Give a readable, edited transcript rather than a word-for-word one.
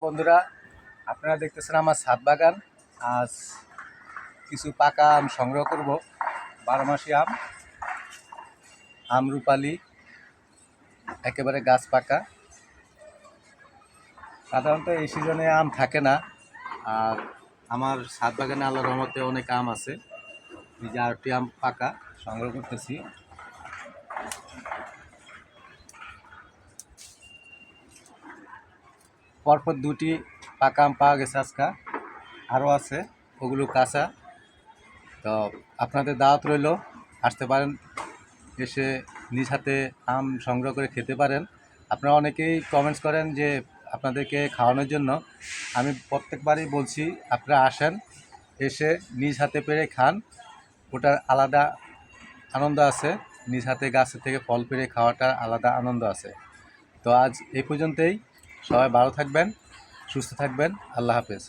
বন্ধুরা, আপনারা দেখতেছেন আমার ছাদ বাগান। আজ কিছু পাকা আম সংগ্রহ করব। 12 মাসি আম, আমরুপালি, একেবারে গাছ পাকা। সাধারণত এই সিজনে আম থাকে না। আর আমার ছাদ বাগানে আল্লাহর রহমতে অনেক আম আছে। এই যে আরটি আম পাকা সংগ্রহ করতেছি। পরপর দুটি পাকা আম পাওয়া গেছে আজকে, আরও আছে, ওগুলো কাঁচা। তো আপনাদের দাওয়াত রইল, আসতে পারেন, এসে নিজ হাতে আম সংগ্রহ করে খেতে পারেন। আপনারা অনেকেই কমেন্টস করেন যে আপনাদেরকে খাওয়ানোর জন্য। আমি প্রত্যেকবারই বলছি, আপনারা আসেন, এসে নিজ হাতে পেড়ে খান, ওটার আলাদা আনন্দ আছে। নিজ হাতে গাছের থেকে ফল পেড়ে খাওয়াটার আলাদা আনন্দ আছে। তো আজ এই পর্যন্তই। সবাই ভালো থাকবেন, সুস্থ থাকবেন। আল্লাহ হাফেজ।